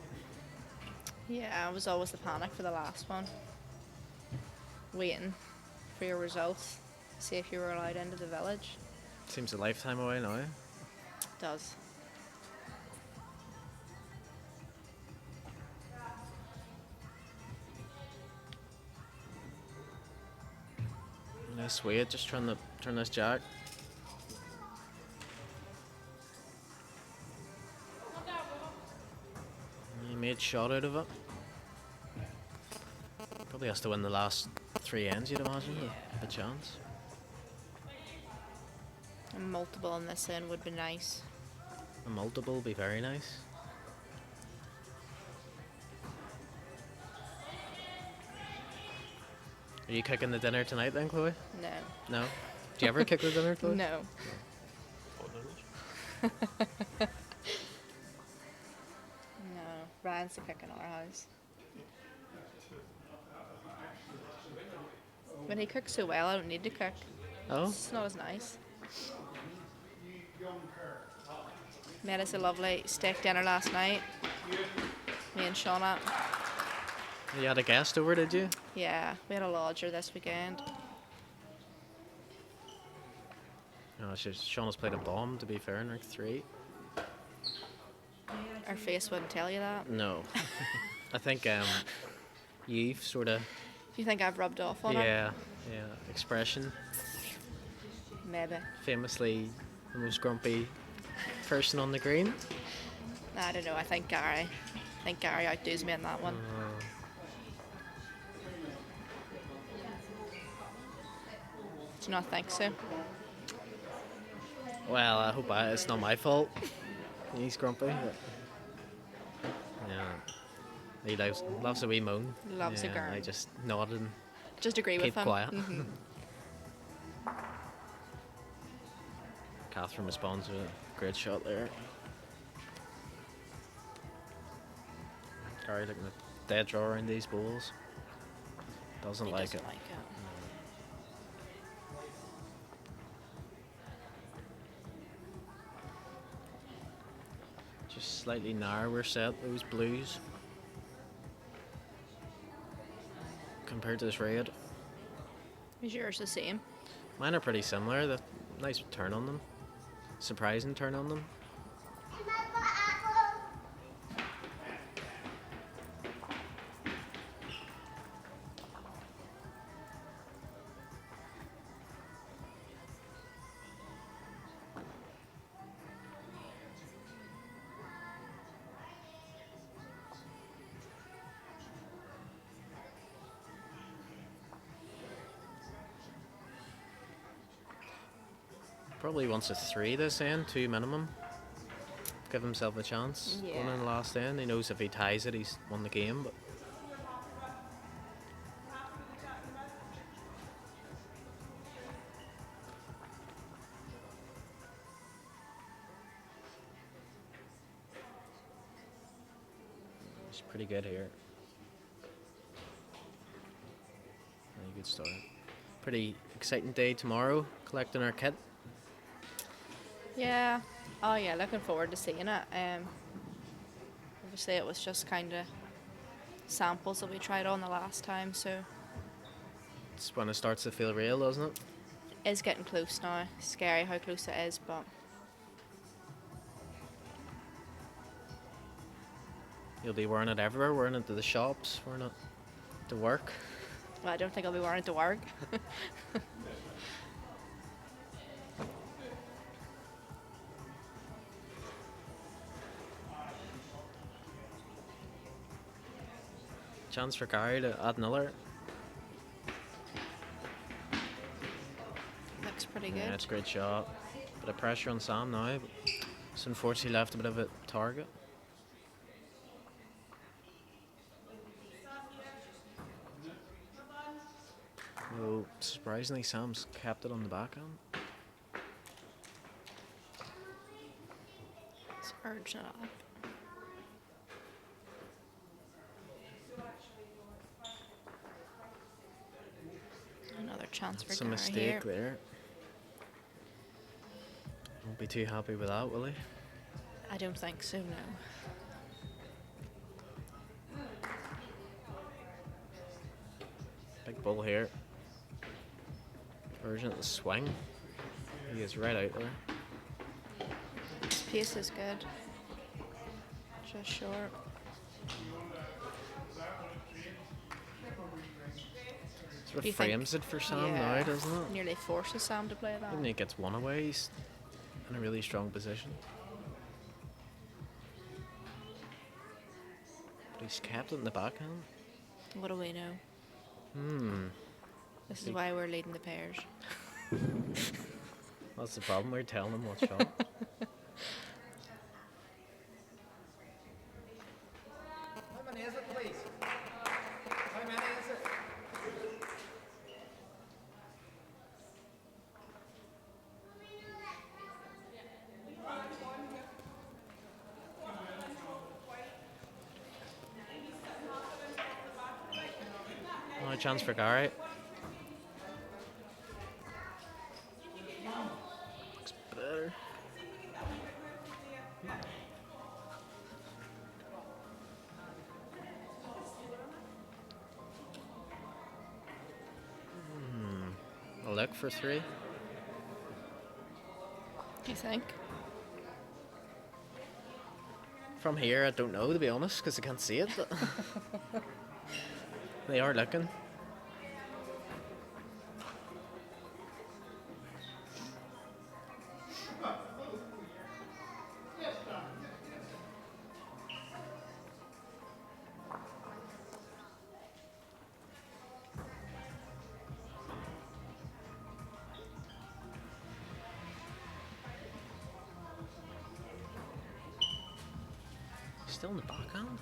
Yeah, it was always the panic for the last one. Waiting for your results, see if you were allowed into the village. Seems a lifetime away now. It does. Nice weight, just trying to turn this jack. He made shot out of it. Probably has to win the last 3 ends, you'd imagine. A chance. A multiple on this end would be nice. A multiple would be very nice. Are you cooking the dinner tonight then, Chloe? No. No? Do you ever cook the dinner, Chloe? No. No. Ryan's the cook in our house. When he cooks so well, I don't need to cook. Oh? It's not as nice. Made us a lovely steak dinner last night. Me and Shauna. You had a guest over, did you? Yeah, we had a lodger this weekend. Oh, Shauna's played a bomb, to be fair, in rank 3. Our face wouldn't tell you that. No. I think you've sort of... Do you think I've rubbed off on her? Yeah, expression. Maybe. Famously the most grumpy person on the green. I don't know, I think Gary outdoes me in that one. Do you not think so? Well, I hope it's not my fault. He's grumpy. But yeah. He loves a wee moan. Loves a girl. I just nod and Just agree with keep him. quiet. Mhm. Catherine responds with a great shot there. Gary looking at dead draw around these balls. Doesn't He like doesn't it. like it. Just slightly narrower set, those blues. Compared to this red. Is yours the same? Mine are pretty similar. The nice turn on them. Surprising turn on them. Probably wants a 3 this end, 2 minimum. Give himself a chance. Yeah. Going in the last end. He knows if he ties it, he's won the game. But he's pretty good here. Very good start. Pretty exciting day tomorrow. Collecting our kit. Yeah. Oh yeah, looking forward to seeing it. Obviously it was just kind of samples that we tried on the last time, so It's when it starts to feel real, doesn't it? it's getting close now. Scary how close it is, but You'll be wearing it everywhere, wearing it to the shops, wearing it to work. well, I don't think I'll be wearing it to work. Chance for Gary to add another. pretty good. Yeah, it's a great shot. Bit of pressure on Sam now, but it's unfortunately left a bit of a target. Well, surprisingly, Sam's kept it on the backhand. It's urging it up. Another chance for It's a Gary mistake here. there. Won't be too happy with that, will he? I don't think so, no. Big ball here. Urgent the swing. He is right out there. His pace is good. Just short. Sort Do you of think- frames it for Sam Yeah. now, doesn't it? Nearly forces Sam to play that. Even if he gets one away, he's in a really strong position. But he's kept it in the backhand. What do we know? This is Big- why we're leading the pairs. That's the problem, we're telling him what shot. How many is it, please? How many is it? Another chance for Gary. Looks better. A look for three. Do you think? From here, I don't know, to be honest, because I can't see it. But they are looking. Still in the backhand.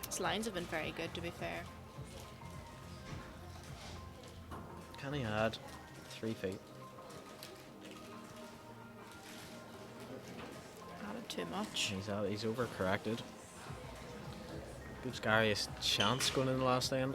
His lines have been very good, to be fair. Can he add 3 feet? Added too much. He's overcorrected. Gives Gary a chance going in the last end.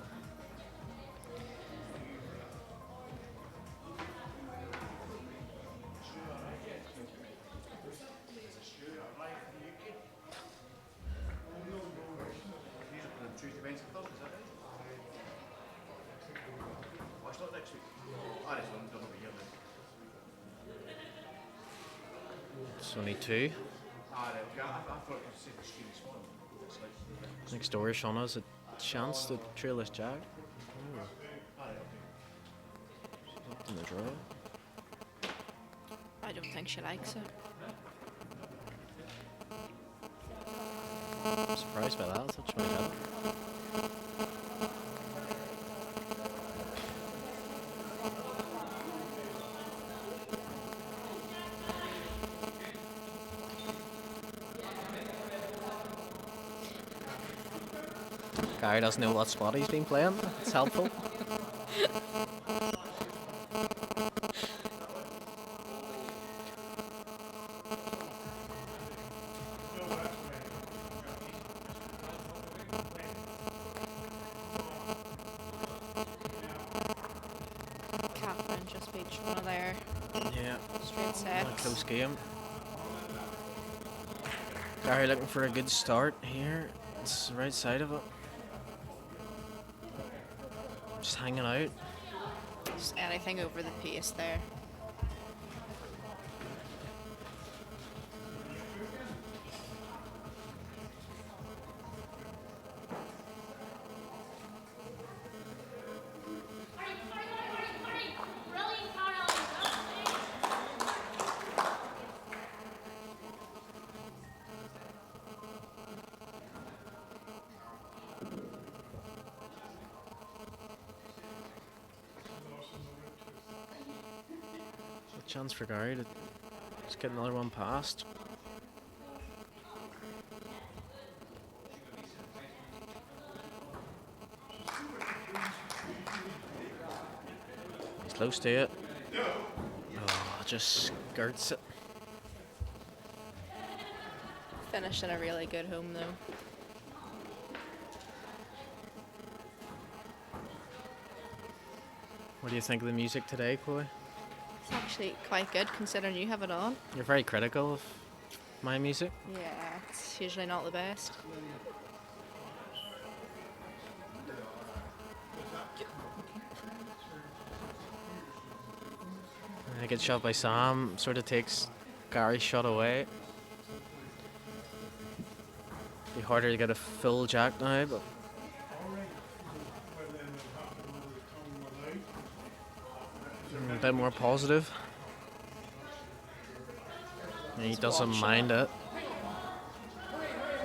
It's only 2. Next door, Shauna has a chance to trail this jack. Up in the draw. I don't think she likes it. I'm surprised by that. I thought she might have it. Gary doesn't know what spot he's been playing. It's helpful. Catherine just beat Shauna there. Yeah. Straight What a sets. close game. Gary looking for a good start here. It's the right side of it. Just hanging out. Just anything over the pace there. chance for Gary to just get another one past. He's close to it. Oh, just skirts it. Finishing a really good home though. What do you think of the music today, Chloe? It's actually quite good considering you have it on. You're very critical of my music. Yeah, it's usually not the best. I get shot by Sam, sort of takes Gary's shot away. Be harder to get a full jack now, but a bit more positive. And he doesn't mind it.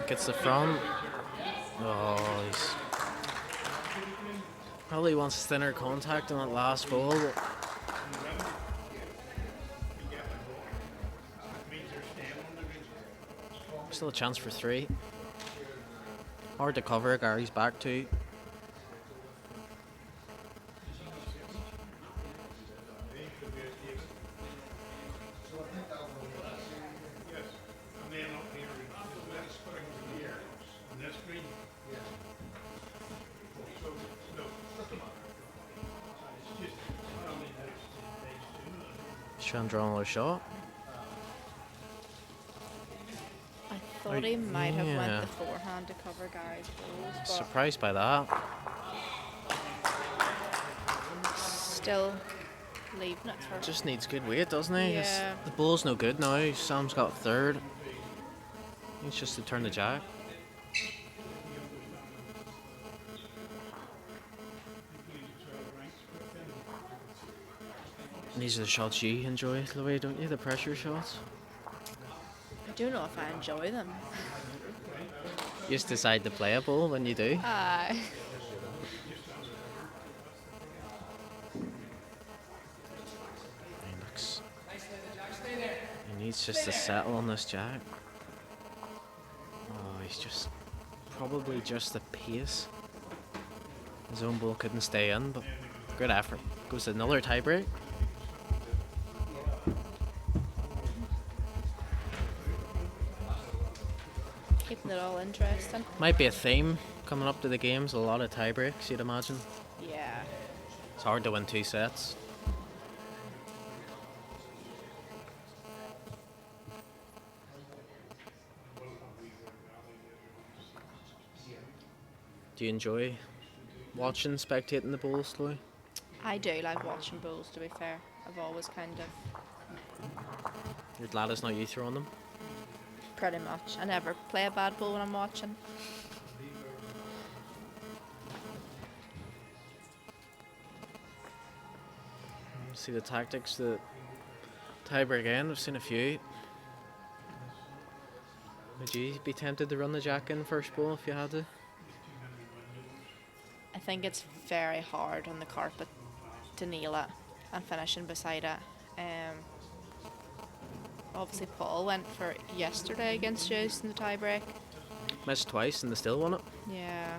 Gets the front. Oh, he's probably wants thinner contact on that last ball. But still a chance for 3. Hard to cover. Gary's back too. Trying to draw another shot. I thought he might have yeah. went the forehand to cover Gary's balls, but Surprised by that. still leaving it for. Just needs good weight, doesn't he? Yeah. The ball's no good now. Sam's got 3rd. Needs just to turn the jack. These are the shots you enjoy, Chloe, don't you? The pressure shots. I don't know if I enjoy them. You just decide to play a ball when you do. He looks. He needs just to settle on this jack. Oh, he's just probably just the pace. His own ball couldn't stay in, but good effort. Goes to another tie break. Keeping it all interesting. Might be a theme coming up to the games. A lot of tie breaks, you'd imagine. Yeah. It's hard to win 2 sets. Do you enjoy watching, spectating the bowls, Chloe? I do like watching bowls, to be fair. I've always kind of, You're glad it's not you throwing them? pretty much. I never play a bad bowl when I'm watching. See the tactics that tie break end. I've seen a few. Would you be tempted to run the jack in first ball if you had to? I think it's very hard on the carpet to nail it and finishing beside it. Obviously Paul went for yesterday against Joyce in the tie-break. Missed twice and they still won it. Yeah.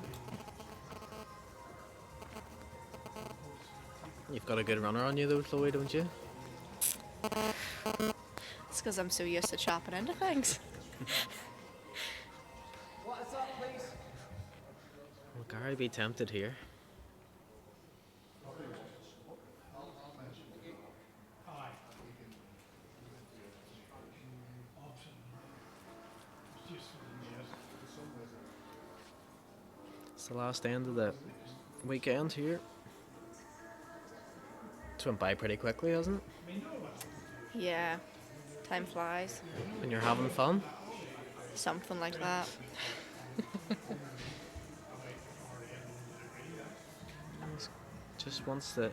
You've got a good runner on you though, Chloe, don't you? It's because I'm so used to chopping into things. What is that, please? Will Gary be tempted here? It's the last end of the weekend here. It's went by pretty quickly, hasn't it? Yeah. Time flies. When you're having fun. Something like that. Just wants to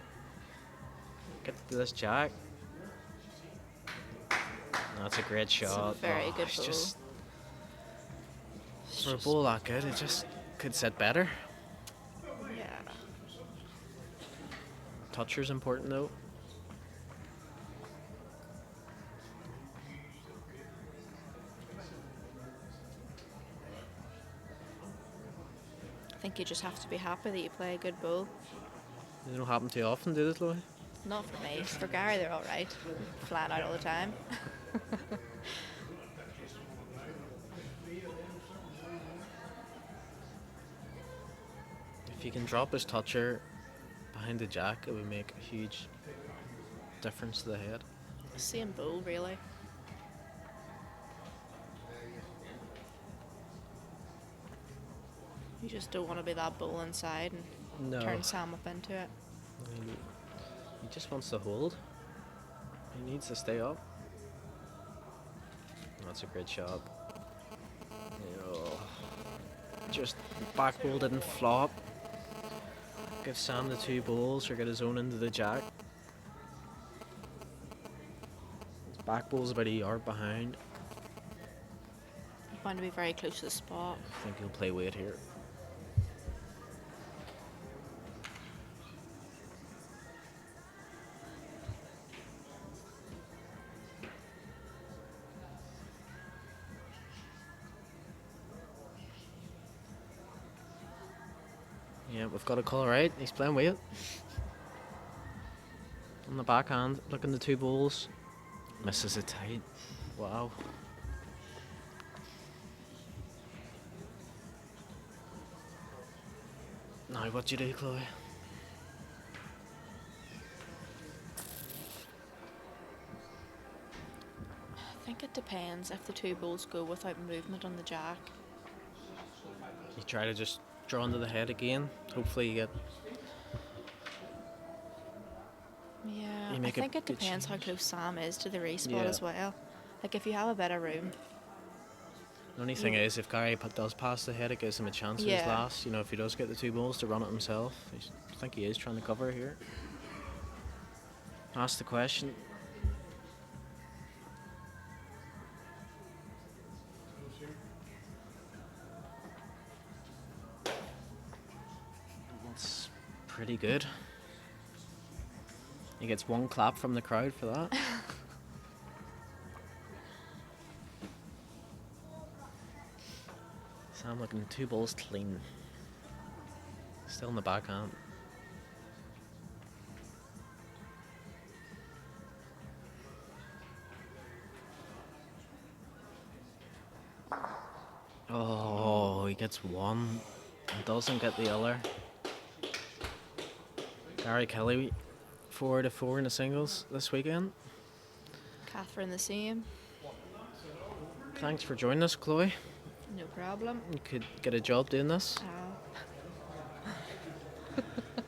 get to this jack. That's a great shot. It's a very good it's ball. just for a ball that good, it just could sit better. Yeah. Toucher's important though. think you just have to be happy that you play a good bowl. They don't happen too often, do they, Chloe? Not for me. For Gary, they're all right. Flying out all the time. If you can drop his toucher behind the jack, it would make a huge difference to the head. Same bowl, really. You just don't want to be that bull inside and No. turn Sam up into it. He just wants to hold. He needs to stay up. That's a great shot. Oh, just back ball didn't flop. Give Sam the 2 balls or get his own into the jack. His back ball's about a yard behind. You want to be very close to the spot. I think he'll play weight here. Yeah, we've got a call right. He's playing weight. On the backhand, looking the 2 balls. Misses it tight. Wow. Now what do you do, Chloe? I think it depends if the 2 balls go without movement on the jack. You try to just draw into the head again. Hopefully you get... Yeah, You I make a think it good depends how change. close Sam is to the respot Yeah. as well. Like if you have a bit of room. The only thing is, if Gary does pass the head, it gives him a chance with his Yeah. last. You know, if he does get the 2 balls to run it himself. I think he is trying to cover here. Ask the question. That's pretty good. He gets 1 clap from the crowd for that. Sam looking 2 balls clean. Still in the backhand. Oh, he gets 1 and doesn't get the other. Gary Kelly 4-4 in the singles this weekend. Catherine the same. Thanks for joining us, Chloe. No problem. You could get a job doing this. Uh,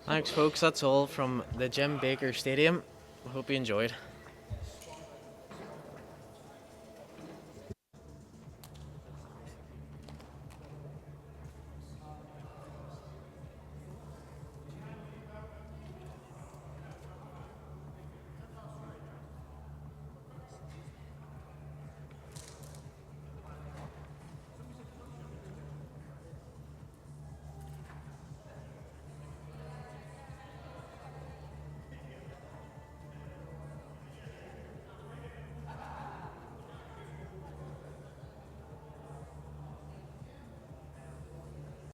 Thanks, folks. That's all from the Jim Baker Stadium. I hope you enjoyed.